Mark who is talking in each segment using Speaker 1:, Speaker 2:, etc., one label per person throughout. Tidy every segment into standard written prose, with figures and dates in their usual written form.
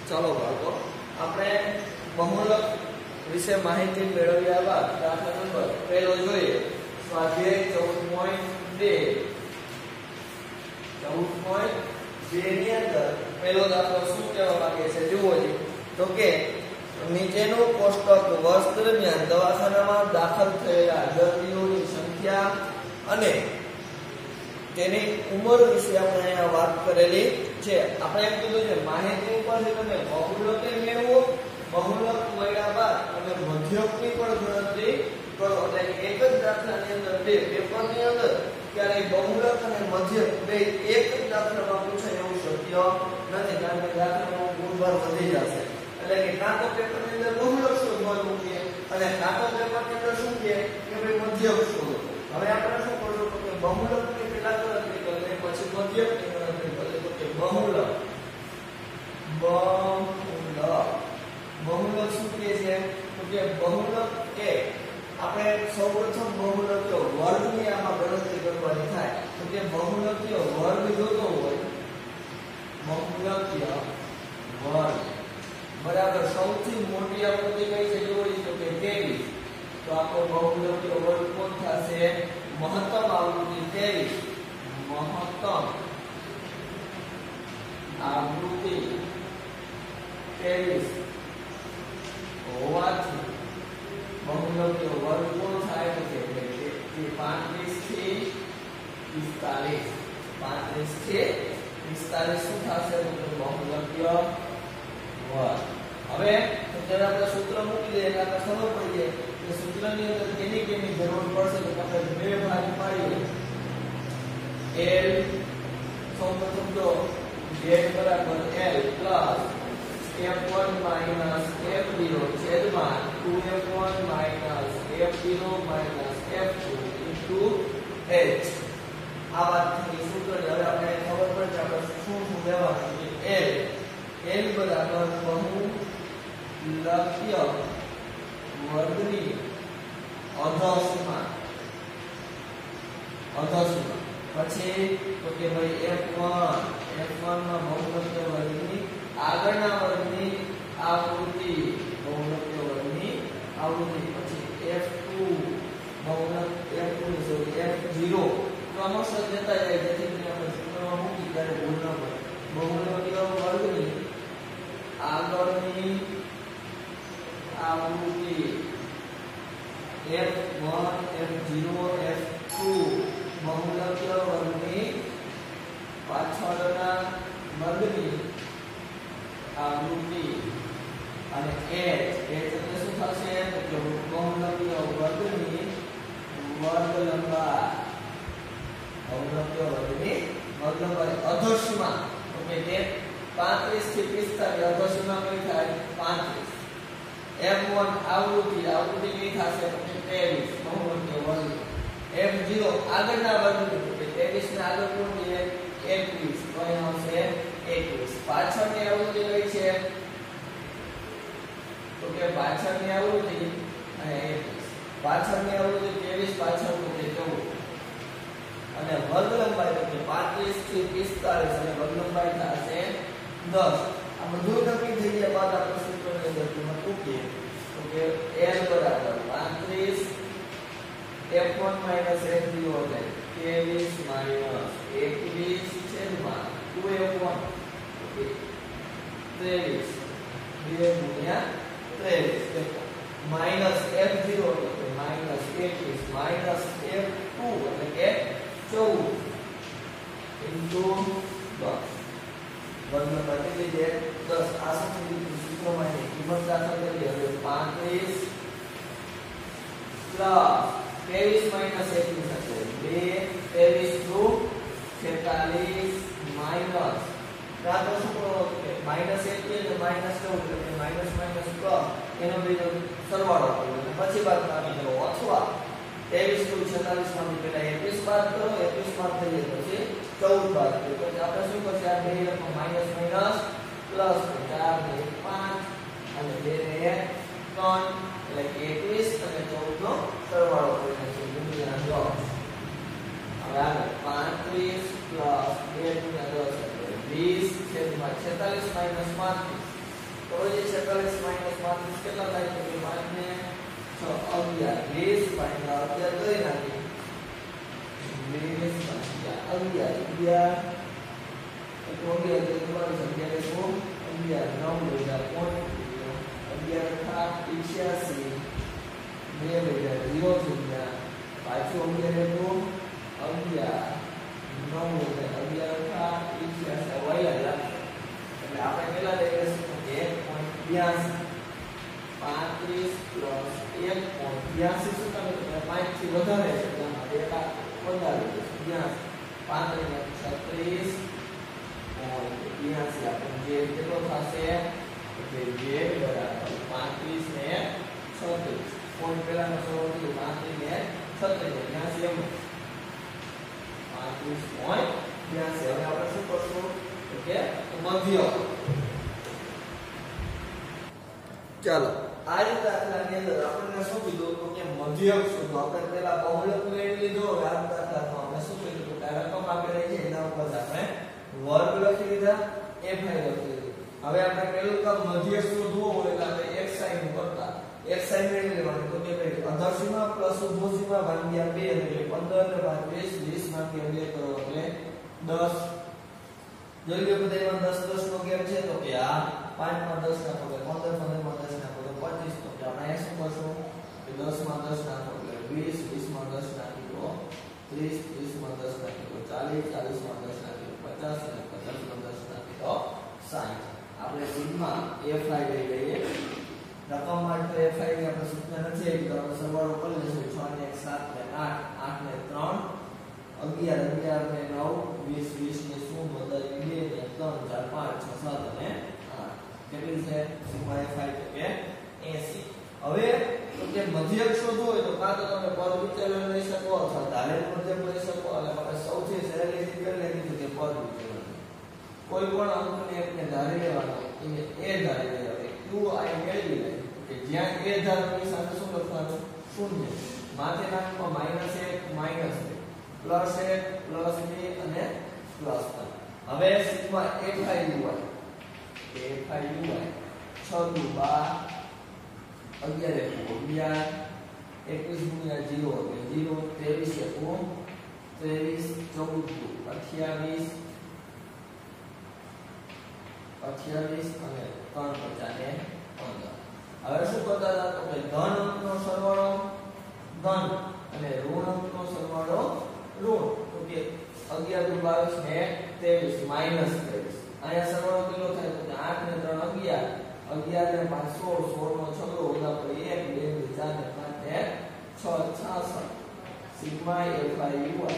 Speaker 1: ચાલો બાળકો, આપણે બહુલક વિશે માહિતી મેળવ્યા બાદ દાખલા નંબર પહેલો જોઈએ. સ્વાધ્યાય 14.2 ની અંદર પહેલો દાખલો શું કહેવા માંગે છે જુઓ જી. તો કે નીચેનું કોષ્ટક વર્ષ દરમિયાન દવાખાનામાં દાખલ થયેલા દર્દીઓની સંખ્યા અને તેની ઉંમર વિશે આપણે અહીંયા વાત કરેલી છે. આપણે એમ કીધું છે માહિતી ઉપરથી તમે બહુલક મેળવો, બહુલક મળ્યા બાદ અને મધ્યકની પણ ગણતરી કરો. એટલે એક જ દાખલાની અંદર બે પેપરની અંદર ક્યારેય બહુલક અને મધ્યક બે એક જ દાખલામાં પૂછાય એવું શક્ય નથી, કારણ કે દાખલાનો ગુણભાર વધી જશે. એટલે કે કાં તો પેપરની અંદર બહુલક શોધવાનું છે અને કાં તો પેપરની અંદર શું છે કે ભાઈ મધ્યક શોધો. હવે આપણે શું કરવું કે બહુલકની પેલા ગણતરી કરીએ પછી મધ્યકની ગણતરી કરીએ. તો કે બહુલક શું કહે છે? તો કે બહુલક એ આપણે સૌપ્રથમ બહુલકીય વર્ગની આમાં ગણતરી કરવાની થાય. તો કે બહુલકીય વર્ગ જોતો હોય, બહુલકીય વર્ગ બરાબર સૌથી મોટી આકૃતિ કઈ છે જોઈ તો કે 23. તો આપણો બહુલકીય વર્ગ કોણ થશે? મહત્તમ આવૃત્તિ 23. મહત્તમ આવૃત્તિ 23 હોવાથી બહુલકીય વર્ગ કોણ થાય છે? 35 થી 45. 35 થી 45 શું થશે? તો બહુલકીય વર્ગ. હવે જ્યારે આપણે સૂત્ર મૂકી દઈએ એટલે આપણે ખબર પડી જાય કે સૂત્રની અંદર કેની જરૂર પડશે. તો આપણે બે ભાગ પાડીએ. L સૌપ્રથમ તો z બરાબર L plus f1 minus f0 છેદમાં 2f1 minus f0 minus f2 into h. આ વાત થઈ સૂત્રની. હવે આપણે ખબર પડે કે આપણે શું લેવાનું છે. L બરાબર બહુલકીય વર્ગની અધસીમા. પછી તો કે ભાઈ f1 માં બહુલકીય વર્ગની આગળના વર્ગની આવૃત્તિ, બહુલકીય વર્ગની આવૃત્તિ. પછી f2 f0 ક્રમશઃ જતા જાય જેથી કરીને આપણે સૂત્રમાં મૂકી ત્યારે ભૂલ ન પડે. બહુલકીય વર્ગની આગળની આવૃત્તિ f1 f0 f2 બહુલકીય વર્ગની પાછળના વર્ગની આવૃત્તિ અને h એટલે શું થશે? તો બહુલકીય વર્ગની વર્ગ લંબાઈ. બહુલકીય વર્ગની વર્ગ લંબાઈ અધસીમા. તો કે તે 35 થી 45 અધસીમા કઈ થાય? 35. f1 આવૃત્તિ કઈ થશે? તો કે 23 બહુલકીય વર્ગ. f0 આગળના વર્ગની. તો કે 23 ને આગળ કોણ છે? 21. તો અહીં આવશે 21. પાછળની આવૃત્તિ કઈ છે? તો કે પાછળની આવૃત્તિ અને 21. પાછળની આવૃત્તિ 23, પાછળ તો કે 14 અને વર્ગ લંબાઈ તો કે 35 થી 45 અને વર્ગ લંબાઈ થશે 10. આ બધું નક્કી થઈ ગયા બાદ આપણે સૂત્રની અંદર મૂકીએ. તો કે L બરાબર 35 f1 માઈનસ f0 એટલે 23 માઈનસ 21 છેદમાં 2f1 23 2 ગુણ્યા 23 માઈનસ f0 એટલે માઈનસ 21 માઈનસ f2 એટલે કે 14 ઇન્ટુ 10. વર્ગ લંબાઈ છે 10. આ સૂત્રની સૂત્રમાં એની કિંમત દાખલ કરીએ. હવે 35 પ્લસ 23 માઈનસ 21 એટલે 2 23 માઈનસ કાં તો શું કરો કે માઈનસ 21 એટલે માઈનસ 14 એટલે માઈનસ માઈનસ પ્લસ એનો બીજો સરવાળો કરો અને પછી બાદ કાઢી દો. અથવા 23 નું 46 માંથી પેલા 21 બાદ કરો, 21 બાદ થઈ જાય પછી 14 બાદ કરો. તો આપણે શું કરશે? આ બે રકમ માઈનસ માઈનસ પ્લસ 4 ને 5 અને 2 ને 3 એટલે 21 અને 14 નો સરવાળો કરીને છે ગુણ્યા 10. હવે આગળ 35 પ્લસ 2 ગુણ્યા 10 એટલે 20 છેદમાં 46 માઈનસ 35 તો જે 46 માઈનસ 35 કેટલા થાય તો કે 5 ને 6 11 20 ભાગ્યા 11 કરી નાખી 20 ભાગ્યા 11 તો 11 તો તમારી સંખ્યા તો 11 9 વજા પોઈન્ટ 11 થા 86 2 વજા 0 થયા પાછું 11 તો 11 9 વજા 11 થા 86 વયા લાગે એટલે આપણે કેટલા લઈ લેશું કે 1.82 35 પ્લસ 1.82 શું કરે એટલે 5 થી વધારે છે એટલા માટે એકા વધારે છે 35 ને 36 આપણે જે કેટલો થશે એટલે જે બરાબર 35 ને 36 પોઈન્ટ પહેલાનો શરૂ થયો 35 ને 36 83 એમ 35.82 હવે આપણે શું કરશું કે મધ્ય ચાલો આ જ દાખલાની અંદર આપણને શું કીધું તો કે મધ્યક શોધો આપણે પહેલા બહુલક લઈ લીધો હવે આ દાખલામાં આપણે શું કીધું કે રકમ આપેલી છે એના ઉપર આપણે વર્ગ લખી લીધા f લખી લીધું હવે આપણે પેલું કામ મધ્યક શોધવો હોય એટલે આપણે x sin કરતા x sin મેળવી લેવાનું તો કે ભાઈ અધરસીમા પ્લસ ઉભોસીમા ભાગ્યા 2 એટલે 15 ને 5 20 ભાગ્યા 2 કરો એટલે 10 જોઈ લો બધામાં 10 10 નો ગેપ છે તો કે આ 5 માં 10 નાખો એટલે 15 15 માં 10 નાખો તો 25 તો કે આપણે શું કરશું કે 10 માં 10 નાખો એટલે 20 20 માં 10 નાખી તો 30 30 માં 10 નાખી તો 40 40 માં 10 નાખી તો 50 અને 50 માં 10 નાખી તો 60 આપણે સિગ્મા fi લઈ લઈએ રકમ માટે fi ની આપણે સૂત્ર નથી એટલે આપણે સરવાળો કરી લઈશું 6 ને 1 7 ને 8 8 ને 3 11 11 ને 9 20 20 ને 0 વધારી 2 ને 3 4 5 6 7 અને 8 કેટલી છે સિગ્મા fi તો કે 80 હવે તો કે મધ્યક શોધવો હોય તો કાં તો તમે પદ વિચલન લઈ શકો અથવા ધારેલ મધ્યક લઈ શકો અને આપણે સૌથી સહેલી રીત કરી લીધી કે પદ વિચલન કોઈ પણ અંકને એકને ધારી લેવાનો એને a ધારી લેવાનો qi મેળવી લે કે જ્યાં a ધારવાની સાથે શું લખવાનું શૂન્ય માથેના અંકમાં -1 -2 +1 +2 અને +5 હવે સિગ્મા fi uy 6 * 2 11 11 21 * 0 0 23 23 14 28 અને 3 50 ને 15 હવે શું કરતા હતા તો કે ધન અંકનો સરવાળો ધન અને ઋણ અંકનો સરવાળો ઋણ તો કે 11 * 22 ને 23 -23 અહીંયા સરવાળો કેટલો થાય તો કે 8 ને 3 11 11 ને 5 16 16 નો છગડો ઓલા પર 1 2 4 ને 5 ને 6 66 સિગ્મા fi uy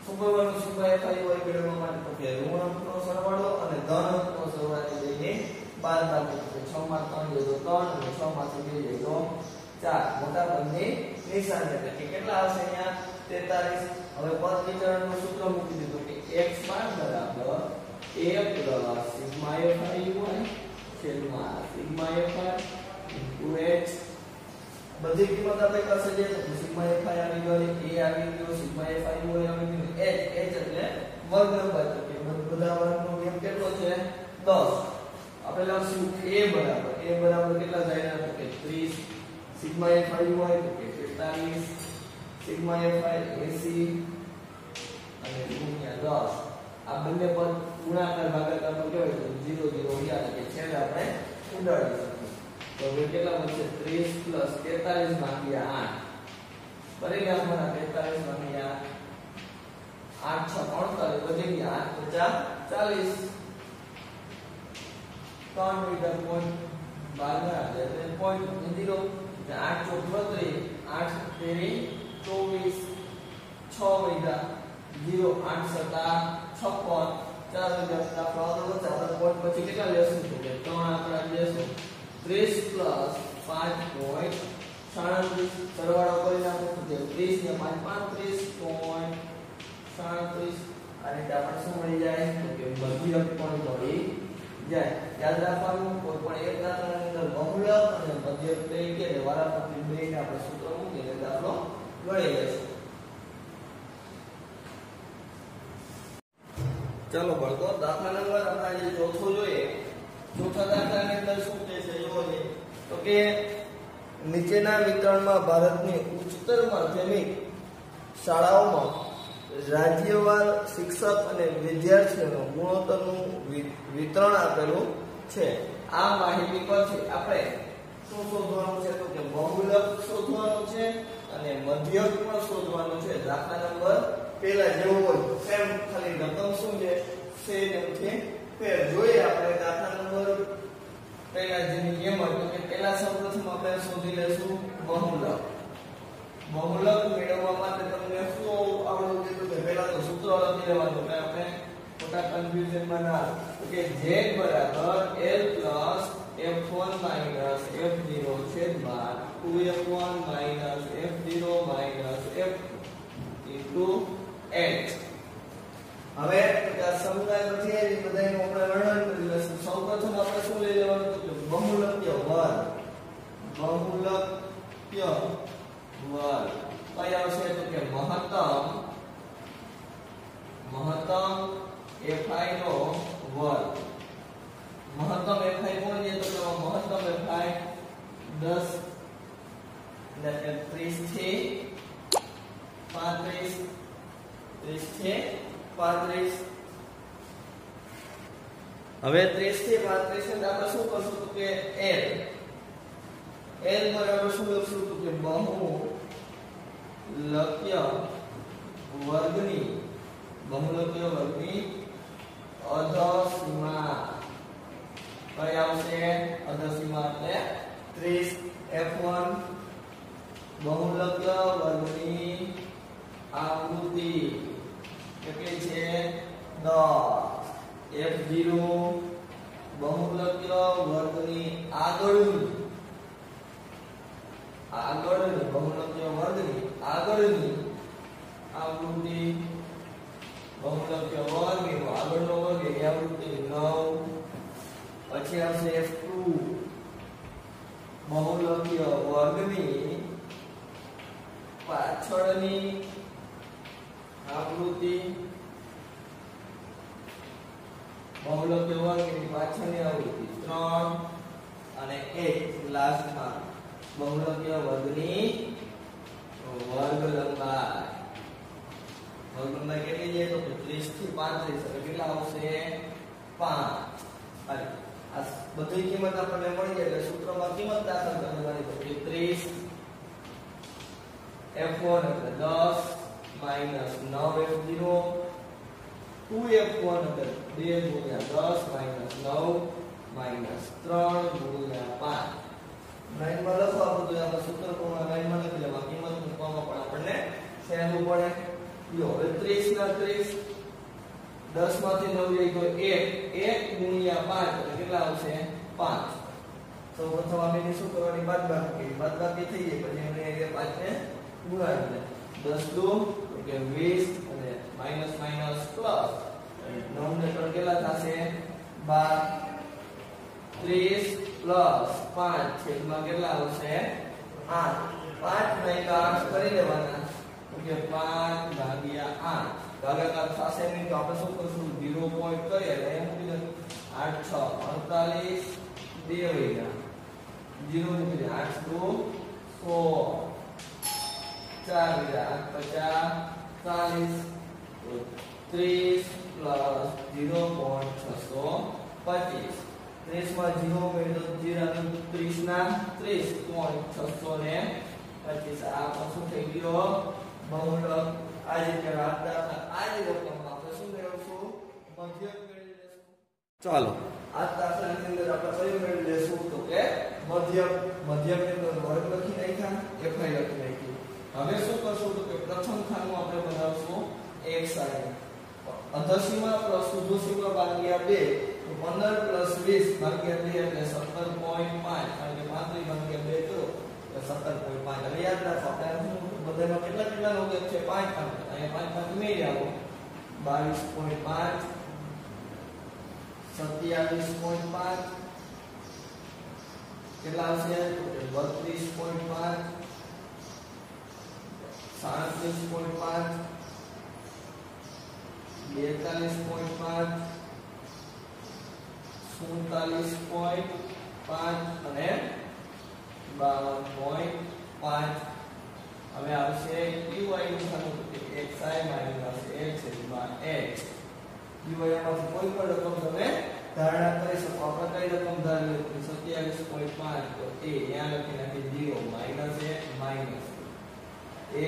Speaker 1: શું કરવાનું સિગ્મા fi uy મેળવવા માટે તો કે ઋણ અંકનો સરવાળો અને ધન અંકનો સરવાળો લઈને બાદબાકી તો 6 માં 3 લે તો 3 અને 6 માંથી 2 લે તો 4 મોટા પદની નિશાની એટલે કે કેટલા આવશે અહીંયા 43 હવે પદ વિતરણનું સૂત્ર મૂકી દીધું કે x બાર બરાબર a plus sigma fi uy છેદમાં સિગ્મા fi h બધી કિંમત આપણે પાસે જે સિગ્મા fi આવી ગઈ a આવી ગયો સિગ્મા fi uy આવી ગયું h એટલે વર્ગ નંબર તો કે બધા વર્ગનો નિયમ કેટલો છે 10 આપણે લખશું a બરાબર કેટલા થાય તો કે 30 સિગ્મા fi uy તો કે 43 સિગ્મા fi 80 અને ગુણ્યા 10 આ બંને પદ ગુણાકાર ભાગાકાર નો કેવાય તો 0 0 યાદ કે છેલ્લે આપણે ઉડાડી શકીએ તો હવે કેટલા બનશે 30 43 ભાગ્યા 8 પરિણામમાં 43 ભાગ્યા 8 6 48 વધી ગયા 8 50 40 3 મીટર પોઈન્ટ 12 એટલે પોઈન્ટ 0 8 ચોક 32 8 તેરી 24 6 મીટર 0 8 સતા 56 ચાલો જતા પ્રાપ્ત ચાલો પોઈન્ટ પછી કેટલા લેશું તો કે 3 આંકડા લેશું 30 5.37 સરવાળો કરી નાખો તો 30 ને 5 35.37 અને આપણે શું મળી જાય તો કે મધ્યક પણ મળી જાય યાદ રાખવાનું કોઈ પણ એક દાખલાની અંદર બહુલક અને મધ્યક તરીકે વારાફરતી બેને આપણે સૂત્ર મૂકીને દાખલો ગણી લેશું ચાલો ભણતો દાખલા નંબર આપણે જે ચોથો જોઈએ ચોથા દાખલાની અંદર શું કહે છે જુઓ તો કે નીચેના વિતરણમાં ભારતની ઉચ્ચતર માધ્યમિક શાળાઓમાં રાજ્યવાર શિક્ષક અને વિદ્યાર્થીઓનું ગુણોત્તરનું વિતરણ આપેલું છે. આ માહિતી પરથી આપણે શું શોધવાનું છે તો કે બહુલક શોધવાનું છે અને મધ્યક પણ શોધવાનું છે. દાખલા નંબર પહેલા જેવો હોય સેમ, ખાલી રકમ શું છે સેમ એમથી ફેર. જોઈએ આપણે દાખલા નંબર પહેલા જેની જેમ હોય તો કે પહેલા સૌપ્રથમ આપણે શોધી લેશું બહુલક. બહુલક મેળવવા માટે તમને શું આવડવું જોઈએ કે પહેલા તો સૂત્ર લખી લેવાનું કે આપણે મોટા કન્ફ્યુઝનમાં ના તો કે z બરાબર l plus f1 minus f0 છેદમાં 2f1 minus f0 minus f into h. હવે આ સમજાય નથી એ બધાનું આપણે વર્ણન કરી લઈશું. સૌપ્રથમ આપણે શું લઈ લેવાનું તો બહુલક્ય વર્ગ. બહુલક્ય વર્ગ કઈ આવશે તો કે મહત્તમ fi નો વર્ગ. મહત્તમ fi કોણ છે તો કે મહત્તમ fi 10 એટલે 30 થી 35 30 થી 35. હવે 30 થી 35 ને આપણે શું કરશું તો કે l બરાબર શું લખશું તો કે બહુલક્ય વર્ગની અધસીમા કઈ આવશે? અધસીમા એટલે 30f1 બહુલક્ય વર્ગની આવૃત્તિ કેટલી છે? 10. f0 બહુલક્ય વર્ગની આગળની બહુલક્ય વર્ગની આગળની આવૃત્તિ બહુલક્ય વર્ગની આગળનો વર્ગ એની આવૃત્તિ 9. પછી આવશે f2 બહુલક્ય વર્ગની પાછળની આવૃત્તિ બહુલક્ય વર્ગની પાછળની આવૃત્તિ 3 અને 1 લાસ્ટમાં બહુલક્ય વર્ગની વર્ગ લંબાઈ. વર્ગ લંબાઈ કેટલી છે તો 30 થી 35 એટલે કેટલા આવશે? 5. અરે આ બધી કિંમત આપણને મળી જાય એટલે સૂત્રમાં કિંમત દાખલ કરવાની તો 30 f1 એટલે 10 માઈનસ 9f0 2f1 એટલે 2 ગુણ્યા 10 માઈનસ 9 માઈનસ 3 ગુણ્યા 5. લાઈનમાં લખવા બધું આપણે સૂત્ર પ્રમાણે લાઈનમાં લખી લેવા. કિંમત મૂકવામાં પણ આપણને સહેલું પડે. લો હવે 30 ના 30 10 માંથી 9 જાય તો 1 ગુણ્યા 5 એટલે કેટલા આવશે? 5. સૌપ્રથમ આપણે શું કરવાની? બાદબાકી થઈ જાય પછી આપણે 5 ને ગુણાવી દે. 10 દો એટલે 20 અને માઈનસ માઈનસ પ્લસ 9 ને 3 કેટલા થશે? 12. 30 પ્લસ 5 છેદમાં કેટલા આવશે? 8. 5 ભાગ્યા 8 કરી દેવાના તો કે 5 ભાગ્યા 8 ભાગાકાર થશે નહીં તો આપણે શું કરશું? 0 પોઈન્ટ કરીએ એટલે એમ મૂકી દે 8 6 48 2 વૈયા 0 મૂકી દે 8 2 16 4 વૈયા 8 50 40 30 પ્લસ 0.625 30 માં 0 મેળવો તો 0 30 ના 30.625 આ પણ શું થઈ ગયો? બહુલક. આ રીતે આ જ રકમ આપણે શું મેળવશું? મધ્યક મેળવી લેશું. ચાલો આ દાખલાની અંદર આપણે કયું મેળવી લેશું તો કે મધ્યક. મધ્યકની અંદર વર્ગ લખી નાખ્યા, fi લખી નાખી. હવે શું કરશું તો કે પ્રથમ ખાનું આપણે બનાવશું x sin અધસીમા પ્લસ ઉર્ધ્વસીમા ભાગ્યા 2 15 પ્લસ 20 ભાગ્યા 2 એટલે 17.5 કારણ કે 35 ભાગ્યા 2 કરો તો 17.5. હવે યાદ રાખો આપણે બધામાં કેટલા લોગ છે? 5 અહીંયા 5 મેળ આવો 22.5 27.5 કેટલા આવશે? 32.5 37.5 42.5 47.5 અને 52.5 હવે આવશે qi નું સૂત્ર કે xi માઈનસ x છેદમાં x qi માંથી કોઈ પણ રકમ તમે ધારણા કરી શકો આપણે કઈ રકમ ધારી લીધી 27.5 તો એ અહીંયા લખી નાખી 0 માઈનસ એ માઈનસ 1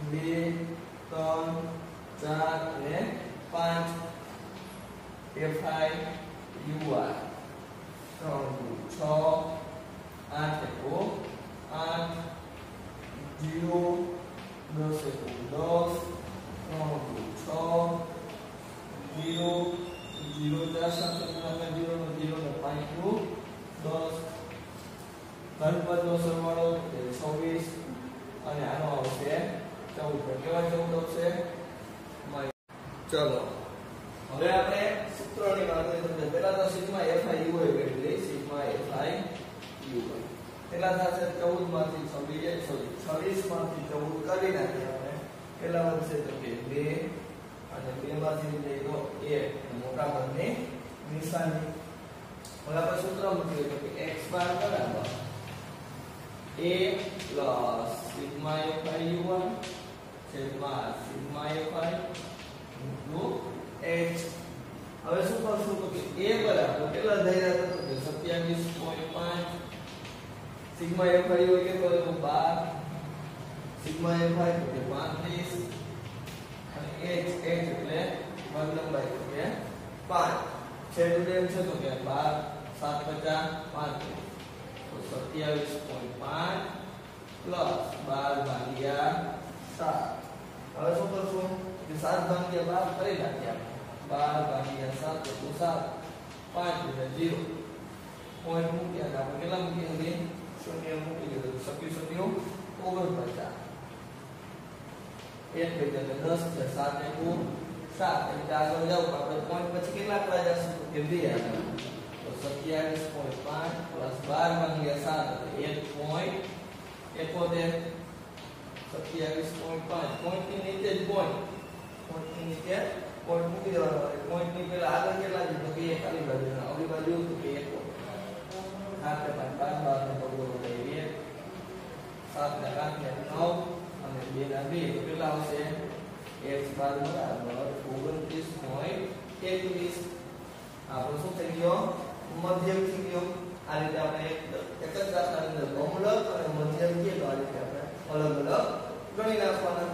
Speaker 1: 2 3 4 અને 5 fi ui 3 6 8 8 0 10 10 0 0 4 સાથે ગુણાકાર 0 નો 0 નો 5 નું 10 ઘનપદનો સરવાળો એટલે 26 અને આનો આવશે 14 કેવા 14 આવશે ચલો હવે આપણે સૂત્રની વાત કરીએ પહેલા તો સિગ્મા fi ui એટલે સિગ્મા fi ui કેટલા થશે 14 માંથી 26 માંથી 14 કાઢી નાખીએ આપણે કેટલા વધશે તો કે 2 અને 2 માંથી લઈ લો 1 મોટા પદની નિશાની હવે આપણે સૂત્ર મૂકીએ તો કે x બાર બરાબર a plus sigma fi u1 છેદમાં સિગ્મા fi ઇન્ટુ h હવે શું કરશું તો કે a બરાબર કેટલા ધાર્યા તો કે 27.5 સિગ્મા fi હોય કે તો 12 સિગ્મા fi તો કે 35 અને h એટલે વર્ગ લંબાઈ તો કે 5 છેદ એમ છે તો કે 12 7 50 35 તો 27.5 પ્લસ 12 ભાગ્યા 7 હવે શું કરશું કે 7 ભાગ્યા 12 કરી નાખીએ 12 ભાગ્યા 7 તો 7 5 એટલે 0 પોઈન્ટ મૂક્યા આપણે કેટલા મૂકીએ શૂન્ય મૂકી દીધું 27 49 એક થઈ જશે 10 છે 7 ને 2 7 એટલે આગળ જાવ આપણે પોઈન્ટ પછી કેટલા આંકડા જશે કે 2 આંકડા તો 27.5 પ્લસ 12 ભાગ્યા 7 એટલે 1.71 27.5 પોઈન્ટની નીચે જ પોઈન્ટની નીચે પોઈન્ટ મૂકી દેવાનો પોઈન્ટની પહેલા આગળ કેટલા છે તો કે એક આલી બાજુ આવલી બાજુ તો કે 1 7 ને 5 12 ને 1 7 ને 8 ને 9 અને 2 ના 2 તો કેટલા આવશે x બાર બરાબર 29.21 આપણો શું થઈ ગયો મધ્યક થઈ ગયો આ રીતે આપણે એક જ દાખલાની અંદર બહુલક અને મધ્યક કે આ રીતે આપણે અલગ અલગ ગણી નાખવાના